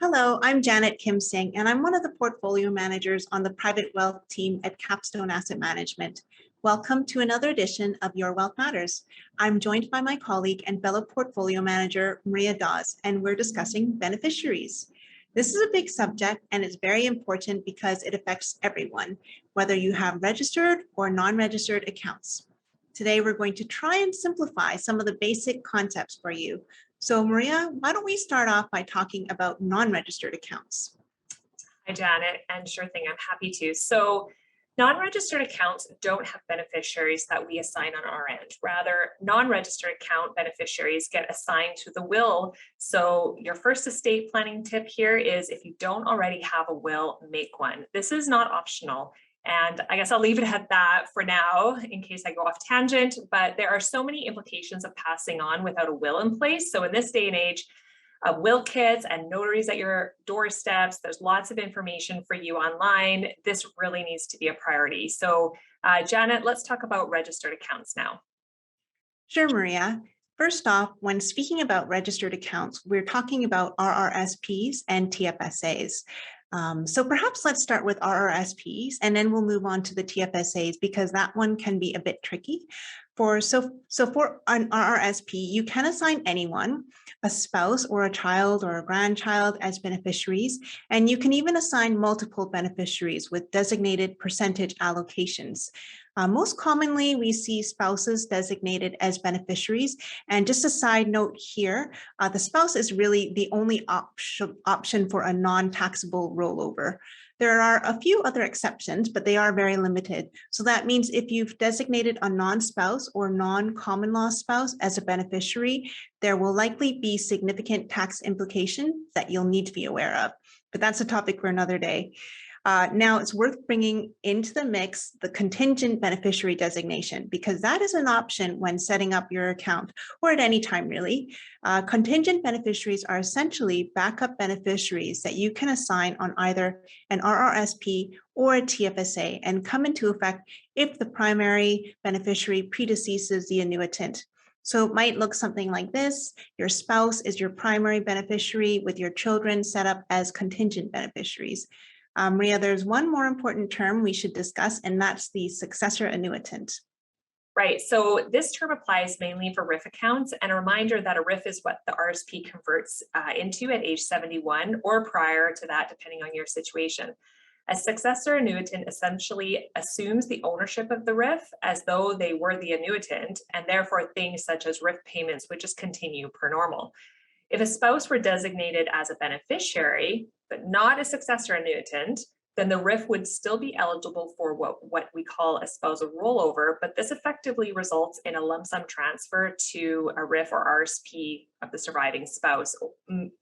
Hello, I'm Janet Kim Singh, and I'm one of the portfolio managers on the private wealth team at Capstone Asset Management. Welcome to another edition of Your Wealth Matters. I'm joined by my colleague and fellow portfolio manager, Maria Dawes, and we're discussing beneficiaries. This is a big subject and it's very important because it affects everyone, whether you have registered or non-registered accounts. Today, we're going to try and simplify some of the basic concepts for you. So Maria, why don't we start off by talking about non-registered accounts? Hi, Janet, and sure thing, I'm happy to. So non-registered accounts don't have beneficiaries that we assign on our end. Rather, non-registered account beneficiaries get assigned to the will. So your first estate planning tip here is if you don't already have a will, make one. This is not optional. And I guess I'll leave it at that for now in case I go off tangent, but there are so many implications of passing on without a will in place. So in this day and age, will kits and notaries at your doorsteps, there's lots of information for you online. This really needs to be a priority. So Janet, let's talk about registered accounts now. Sure, Maria. First off, when speaking about registered accounts, we're talking about RRSPs and TFSAs. So perhaps let's start with RRSPs and then we'll move on to the TFSAs because that one can be a bit tricky. For an RRSP, you can assign anyone, a spouse or a child or a grandchild as beneficiaries, and you can even assign multiple beneficiaries with designated percentage allocations. Most commonly, we see spouses designated as beneficiaries. And just a side note here, the spouse is really the only option for a non-taxable rollover. There are a few other exceptions, but they are very limited. So that means if you've designated a non-spouse or non-common law spouse as a beneficiary, there will likely be significant tax implications that you'll need to be aware of. But that's a topic for another day. Now it's worth bringing into the mix the contingent beneficiary designation because that is an option when setting up your account or at any time really. Contingent beneficiaries are essentially backup beneficiaries that you can assign on either an RRSP or a TFSA and come into effect if the primary beneficiary predeceases the annuitant. So it might look something like this. Your spouse is your primary beneficiary with your children set up as contingent beneficiaries. Maria, there's one more important term we should discuss, and that's the successor annuitant. Right, so this term applies mainly for RIF accounts, and a reminder that a RIF is what the RSP converts into at age 71 or prior to that, depending on your situation. A successor annuitant essentially assumes the ownership of the RIF as though they were the annuitant, and therefore things such as RIF payments would just continue per normal. If a spouse were designated as a beneficiary, but not a successor annuitant, then the RIF would still be eligible for what we call a spousal rollover, but this effectively results in a lump sum transfer to a RIF or RSP of the surviving spouse,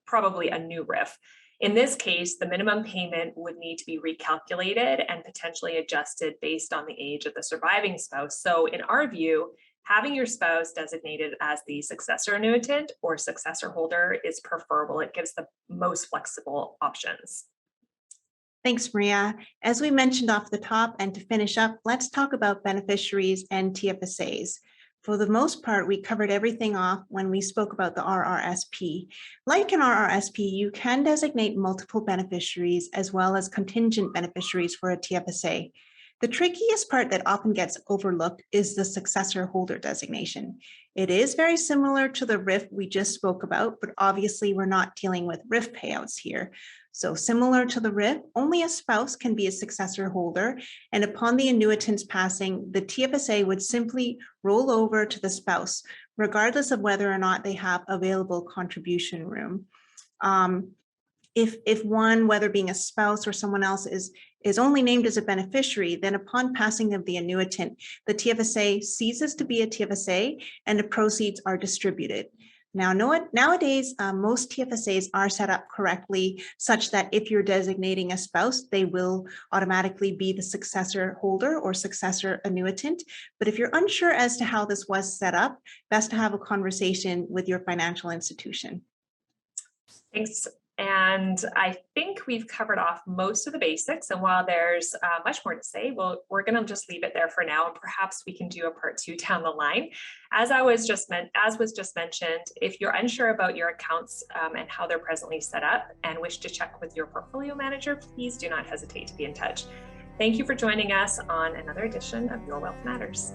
probably a new RIF. In this case, the minimum payment would need to be recalculated and potentially adjusted based on the age of the surviving spouse. So in our view, having your spouse designated as the successor annuitant or successor holder is preferable. It gives the most flexible options. Thanks, Maria. As we mentioned off the top, and to finish up, let's talk about beneficiaries and TFSAs. For the most part, we covered everything off when we spoke about the RRSP. Like an RRSP, you can designate multiple beneficiaries as well as contingent beneficiaries for a TFSA. The trickiest part that often gets overlooked is the successor holder designation. It is very similar to the RIF we just spoke about, but obviously we're not dealing with RIF payouts here. So similar to the RIF, only a spouse can be a successor holder, and upon the annuitant's passing, the TFSA would simply roll over to the spouse, regardless of whether or not they have available contribution room. If one, whether being a spouse or someone else, is only named as a beneficiary, then upon passing of the annuitant, the TFSA ceases to be a TFSA and the proceeds are distributed. Now, nowadays, most TFSAs are set up correctly such that if you're designating a spouse, they will automatically be the successor holder or successor annuitant. But if you're unsure as to how this was set up, best to have a conversation with your financial institution. Thanks. And I think we've covered off most of the basics. And while there's much more to say, well, we're going to just leave it there for now. And perhaps we can do a part 2 down the line. As was just mentioned, if you're unsure about your accounts and how they're presently set up and wish to check with your portfolio manager, please do not hesitate to be in touch. Thank you for joining us on another edition of Your Wealth Matters.